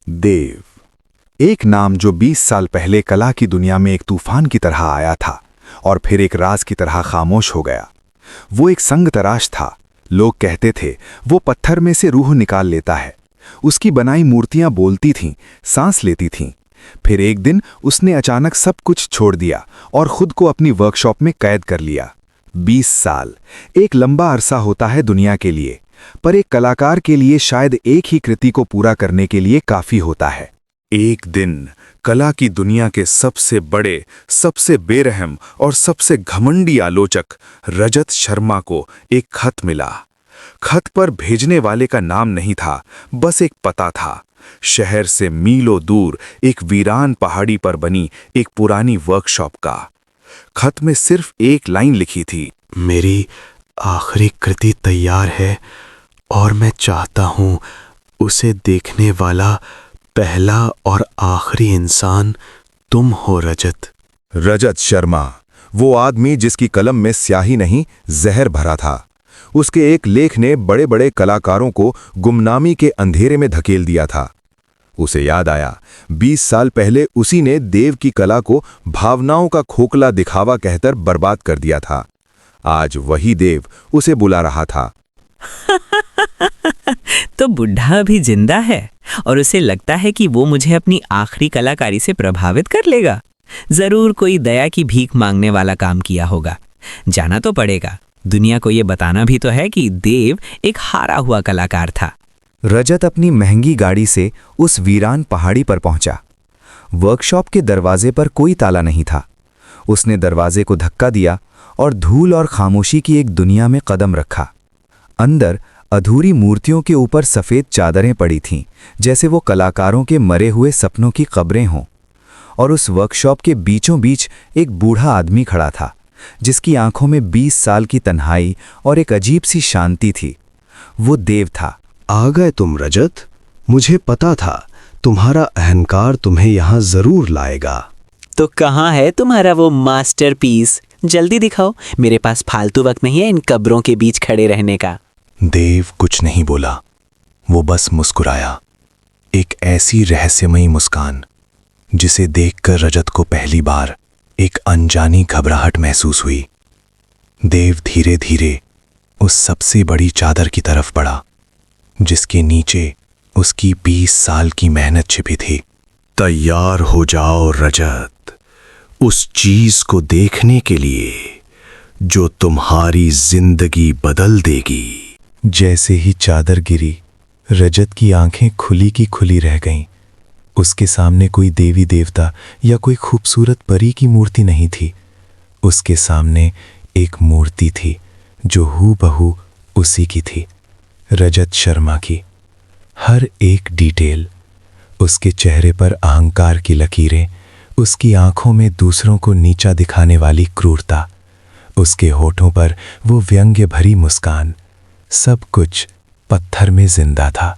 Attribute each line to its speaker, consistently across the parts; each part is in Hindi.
Speaker 1: देव। एक नाम जो 20 साल पहले कला की दुनिया में एक तूफान की तरह आया था और फिर एक राज की तरह खामोश हो गया। वो एक संग तराश था। लोग कहते थे वो पत्थर में से रूह निकाल लेता है। उसकी बनाई मूर्तियां बोलती थीं, सांस लेती थीं। फिर एक दिन उसने अचानक सब कुछ छोड़ दिया और खुद को अपनी वर्कशॉप में कैद कर लिया। 20 साल एक लंबा अरसा होता है दुनिया के लिए, पर एक कलाकार के लिए शायद एक ही कृति को पूरा करने के लिए काफी होता है। एक दिन कला की दुनिया के सबसे बड़े, सबसे बेरहम और सबसे घमंडी आलोचक रजत शर्मा को एक खत मिला। खत पर भेजने वाले का नाम नहीं था, बस एक पता था। शहर से मीलों दूर एक वीरान पहाड़ी पर बनी एक पुरानी वर्कशॉप का। खत में सिर्फ एक लाइन लिखी थी,
Speaker 2: मेरी आखिरी कृति तैयार है और मैं चाहता हूं उसे देखने वाला पहला और आखिरी इंसान तुम हो रजत।
Speaker 1: रजत शर्मा, वो आदमी जिसकी कलम में स्याही नहीं जहर भरा था। उसके एक लेख ने बड़े बड़े कलाकारों को गुमनामी के अंधेरे में धकेल दिया था। उसे याद आया 20 साल पहले उसी ने देव की कला को भावनाओं का खोखला दिखावा कहकर बर्बाद कर दिया था। आज वही देव उसे बुला रहा था।
Speaker 3: तो बुढ़ा अभी जिंदा है और उसे लगता है कि वो मुझे अपनी आखिरी कलाकारी से प्रभावित कर लेगा। जरूर कोई दया की भीख मांगने वाला काम किया होगा। जाना तो पड़ेगा। दुनिया को ये बताना भी तो है कि देव एक हारा हुआ कलाकार था।
Speaker 4: रजत अपनी महंगी गाड़ी से उस वीरान पहाड़ी पर पहुंचा। वर्कशॉप के दरवाजे पर कोई ताला नहीं था। उसने दरवाजे को धक्का दिया और धूल और खामोशी की एक दुनिया में कदम रखा। अंदर अधूरी मूर्तियों के ऊपर सफ़ेद चादरें पड़ी थीं, जैसे वो कलाकारों के मरे हुए सपनों की कब्रें हों। और उस वर्कशॉप के बीचों बीच एक बूढ़ा आदमी खड़ा था, जिसकी आंखों में 20 साल की तन्हाई और एक अजीब सी शांति थी। वो देव था।
Speaker 2: आ गए तुम रजत। मुझे पता था तुम्हारा अहंकार तुम्हें यहाँ जरूर लाएगा।
Speaker 3: तो कहाँ है तुम्हारा वो मास्टरपीस? जल्दी दिखाओ, मेरे पास फालतू वक्त नहीं है इन कब्रों के बीच खड़े रहने का।
Speaker 4: देव कुछ नहीं बोला। वो बस मुस्कुराया, एक ऐसी रहस्यमयी मुस्कान जिसे देखकर रजत को पहली बार एक अनजानी घबराहट महसूस हुई। देव धीरे धीरे उस सबसे बड़ी चादर की तरफ बढ़ा, जिसके नीचे उसकी 20 साल की मेहनत छिपी थी।
Speaker 2: तैयार हो जाओ रजत, उस चीज को देखने के लिए जो तुम्हारी जिंदगी बदल देगी।
Speaker 4: जैसे ही चादर गिरी, रजत की आंखें खुली की खुली रह गईं। उसके सामने कोई देवी देवता या कोई खूबसूरत परी की मूर्ति नहीं थी। उसके सामने एक मूर्ति थी जो हूबहू उसी की थी, रजत शर्मा की। हर एक डिटेल, उसके चेहरे पर अहंकार की लकीरें, उसकी आंखों में दूसरों को नीचा दिखाने वाली क्रूरता, उसके होठों पर वो व्यंग्य भरी मुस्कान, सब कुछ पत्थर में जिंदा था।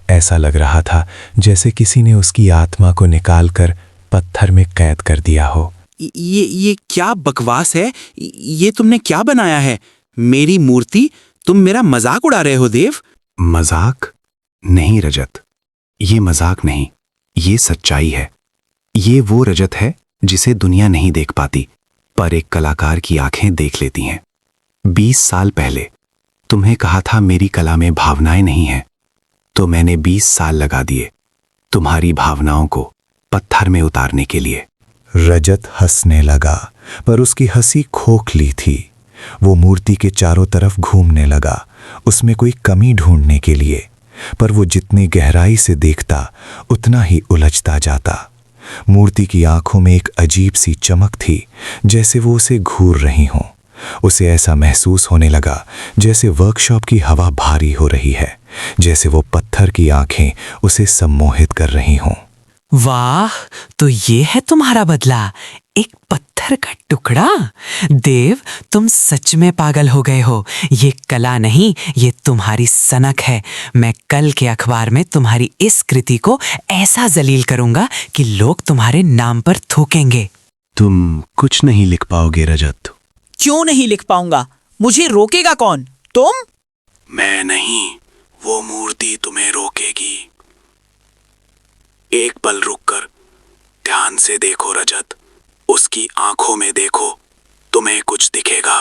Speaker 4: ऐसा लग रहा था जैसे किसी ने उसकी आत्मा को निकालकर पत्थर में कैद कर दिया हो।
Speaker 5: ये क्या बकवास है? ये तुमने क्या बनाया है? मेरी मूर्ति? तुम मेरा मजाक उड़ा रहे हो देव?
Speaker 2: मजाक नहीं रजत, ये मजाक नहीं, ये सच्चाई है। ये वो रजत है जिसे दुनिया नहीं देख पाती, पर एक कलाकार की आंखें देख लेती हैं। 20 साल पहले तुम्हें कहा था मेरी कला में भावनाएं नहीं हैं, तो मैंने 20 साल लगा दिए तुम्हारी भावनाओं को पत्थर में उतारने के लिए।
Speaker 4: रजत हंसने लगा, पर उसकी हंसी खोखली थी। वो मूर्ति के चारों तरफ घूमने लगा, उसमें कोई कमी ढूंढने के लिए, पर वो जितनी गहराई से देखता उतना ही उलझता जाता। मूर्ति की आंखों में एक अजीब सी चमक थी, जैसे वो उसे घूर रही हों। उसे ऐसा महसूस होने लगा जैसे वर्कशॉप की हवा भारी हो रही है, जैसे वो पत्थर की आंखें उसे सम्मोहित कर रही हों।
Speaker 3: वाह, तो ये है तुम्हारा बदला, एक पत्थर का टुकड़ा? देव, तुम सच में पागल हो गए हो। ये कला नहीं, ये तुम्हारी सनक है। मैं कल के अखबार में तुम्हारी इस कृति को ऐसा जलील करूंगा कि लोग तुम्हारे नाम पर थूकेंगे।
Speaker 2: तुम कुछ नहीं लिख पाओगे रजत।
Speaker 6: क्यों नहीं लिख पाऊंगा? मुझे रोकेगा कौन? तुम?
Speaker 2: मैं नहीं, वो मूर्ति तुम्हें रोकेगी। एक पल रुककर ध्यान से देखो रजत, उसकी आंखों में देखो, तुम्हें कुछ दिखेगा।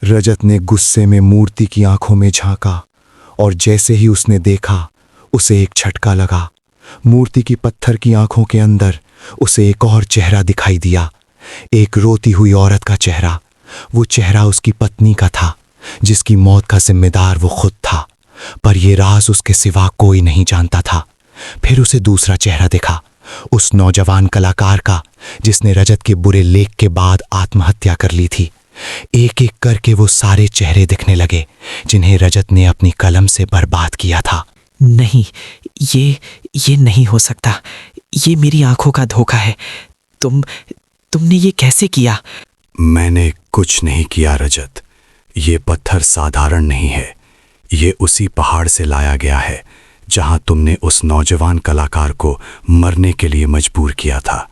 Speaker 4: रजत ने गुस्से में मूर्ति की आंखों में झांका और जैसे ही उसने देखा उसे एक झटका लगा। मूर्ति की पत्थर की आंखों के अंदर उसे एक और चेहरा दिखाई दिया, एक रोती हुई औरत का चेहरा। वो चेहरा उसकी पत्नी का था, जिसकी मौत का जिम्मेदार वो खुद था, पर यह राज उसके सिवा कोई नहीं जानता था। फिर उसे दूसरा चेहरा दिखा, उस नौजवान कलाकार का जिसने रजत के बुरे लेख के बाद आत्महत्या कर ली थी। एक एक करके वो सारे चेहरे दिखने लगे जिन्हें रजत ने अपनी कलम से बर्बाद किया था।
Speaker 3: नहीं, ये नहीं हो सकता। ये मेरी आंखों का धोखा है। तुमने ये कैसे किया?
Speaker 2: मैंने कुछ नहीं किया रजत। ये पत्थर साधारण नहीं है। ये उसी पहाड़ से लाया गया है जहां तुमने उस नौजवान कलाकार को मरने के लिए मजबूर किया था।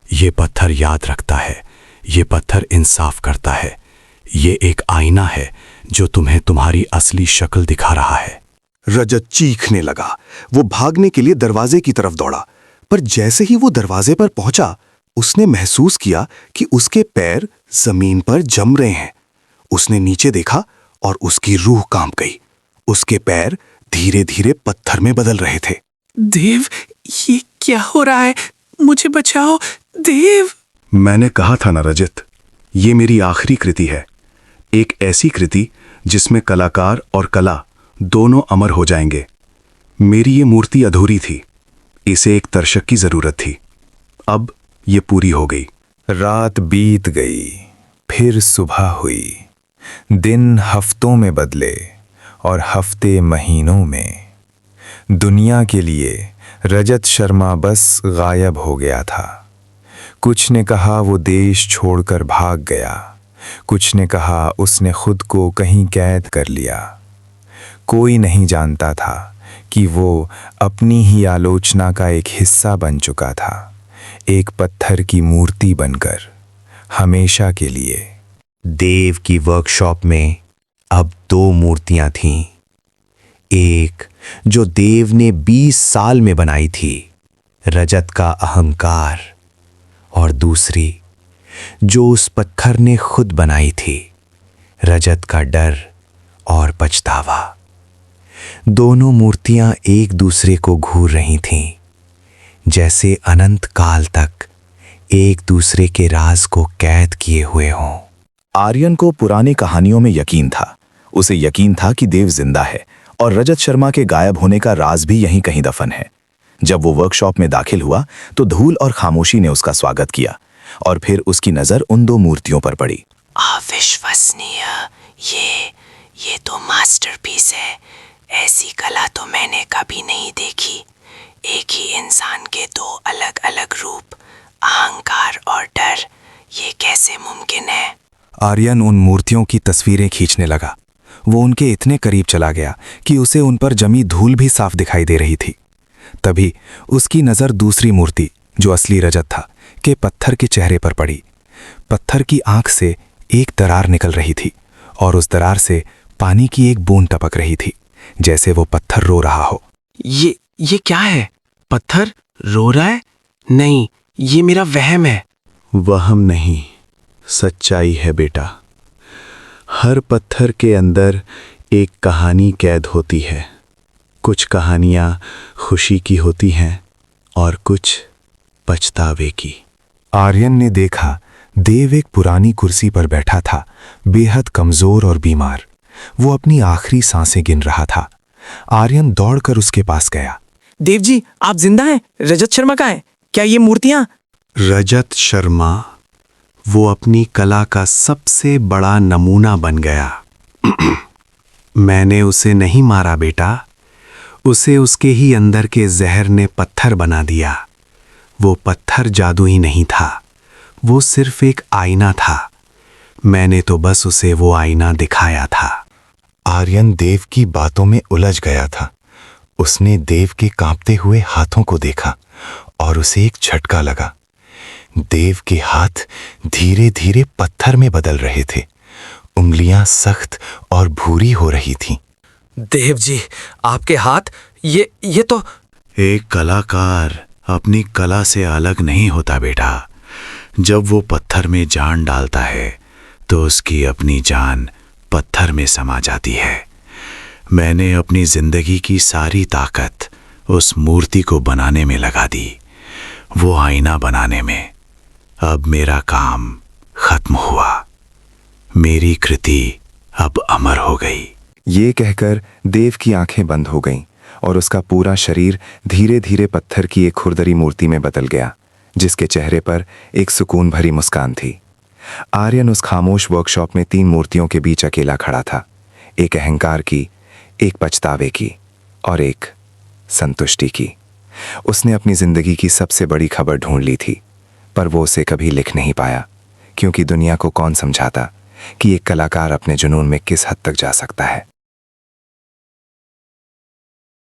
Speaker 2: ये पत्थर याद रखता है, ये पत्थर इंसाफ करता है। ये एक आईना है जो तुम्हें तुम्हारी असली शक्ल दिखा रहा है।
Speaker 1: रजत चीखने लगा। वो भागने के लिए दरवाजे की तरफ दौड़ा, पर जैसे ही वो दरवाजे पर पहुंचा उसने महसूस किया कि उसके पैर जमीन पर जम रहे हैं। उसने नीचे देखा और उसकी रूह कांप गई। उसके पैर धीरे धीरे पत्थर में बदल रहे थे।
Speaker 5: देव, ये क्या हो रहा है? मुझे बचाओ देव।
Speaker 1: मैंने कहा था ना रजत, ये मेरी आखिरी कृति है। एक ऐसी कृति जिसमें कलाकार और कला दोनों अमर हो जाएंगे। मेरी ये मूर्ति अधूरी थी, इसे एक दर्शक की जरूरत थी। अब ये पूरी हो गई।
Speaker 4: रात बीत गई, फिर सुबह हुई। दिन हफ्तों में बदले और हफ्ते महीनों में। दुनिया के लिए रजत शर्मा बस गायब हो गया था। कुछ ने कहा वो देश छोड़कर भाग गया, कुछ ने कहा उसने खुद को कहीं कैद कर लिया। कोई नहीं जानता था कि वो अपनी ही आलोचना का एक हिस्सा बन चुका था, एक पत्थर की मूर्ति बनकर, हमेशा के लिए।
Speaker 2: देव की वर्कशॉप में अब 2 मूर्तियां थीं। एक जो देव ने 20 साल में बनाई थी, रजत का अहंकार, और दूसरी जो उस पत्थर ने खुद बनाई थी, रजत का डर और पछतावा। दोनों मूर्तियां एक दूसरे को घूर रही थीं, जैसे अनंत काल तक एक दूसरे के राज को कैद किए हुए हों।
Speaker 1: आर्यन को पुरानी कहानियों में यकीन था। उसे यकीन था कि देव जिंदा है और रजत शर्मा के गायब होने का राज भी यहीं कहीं दफन है। जब वो वर्कशॉप में दाखिल हुआ तो धूल और खामोशी ने उसका स्वागत किया और फिर उसकी नजर उन 2 मूर्तियों पर पड़ी।
Speaker 3: अविश्वसनीय, ये तो मास्टरपीस है। ऐसी कला तो मैंने कभी नहीं देखी। एक ही इंसान के 2 अलग अलग रूप, अहंकार और डर, ये कैसे मुमकिन है?
Speaker 1: आर्यन उन मूर्तियों की तस्वीरें खींचने लगा। वो उनके इतने करीब चला गया कि उसे उन पर जमी धूल भी साफ दिखाई दे रही थी। तभी उसकी नजर दूसरी मूर्ति, जो असली रजत था, के पत्थर के चेहरे पर पड़ी। पत्थर की आंख से एक दरार निकल रही थी और उस दरार से पानी की एक बूंद टपक रही थी, जैसे वो पत्थर रो रहा हो।
Speaker 5: ये क्या है? पत्थर रो रहा है? नहीं, ये मेरा वहम है।
Speaker 1: वहम नहीं, सच्चाई है बेटा। हर पत्थर के अंदर एक कहानी कैद होती है। कुछ कहानियां खुशी की होती हैं और कुछ पछतावे की। आर्यन ने देखा देव एक पुरानी कुर्सी पर बैठा था, बेहद कमजोर और बीमार। वो अपनी आखिरी सांसें गिन रहा था। आर्यन दौड़कर उसके पास गया।
Speaker 6: देव जी, आप जिंदा हैं? रजत शर्मा कहाँ है? क्या ये मूर्तियां?
Speaker 2: रजत शर्मा वो अपनी कला का सबसे बड़ा नमूना बन गया। मैंने उसे नहीं मारा बेटा, उसे उसके ही अंदर के जहर ने पत्थर बना दिया। वो पत्थर जादुई नहीं था, वो सिर्फ एक आईना था। मैंने तो बस उसे वो आईना दिखाया था।
Speaker 4: आर्यन देव की बातों में उलझ गया था। उसने देव के कांपते हुए हाथों को देखा और उसे एक झटका लगा। देव के हाथ धीरे धीरे पत्थर में बदल रहे थे। उंगलियां सख्त और भूरी हो रही थीं।
Speaker 6: देव जी, आपके हाथ, ये तो।
Speaker 2: एक कलाकार अपनी कला से अलग नहीं होता बेटा। जब वो पत्थर में जान डालता है तो उसकी अपनी जान पत्थर में समा जाती है। मैंने अपनी जिंदगी की सारी ताकत उस मूर्ति को बनाने में लगा दी, वो आईना बनाने में। अब मेरा काम खत्म हुआ, मेरी कृति अब अमर हो गई।
Speaker 1: ये कहकर देव की आंखें बंद हो गईं और उसका पूरा शरीर धीरे धीरे पत्थर की एक खुरदरी मूर्ति में बदल गया, जिसके चेहरे पर एक सुकून भरी मुस्कान थी। आर्यन उस खामोश वर्कशॉप में 3 मूर्तियों के बीच अकेला खड़ा था, एक अहंकार की, एक पछतावे की और एक संतुष्टि की। उसने अपनी जिंदगी की सबसे बड़ी खबर ढूंढ ली थी, पर वो उसे कभी लिख नहीं पाया, क्योंकि दुनिया को कौन समझाता कि एक कलाकार अपने जुनून में किस हद तक जा सकता है।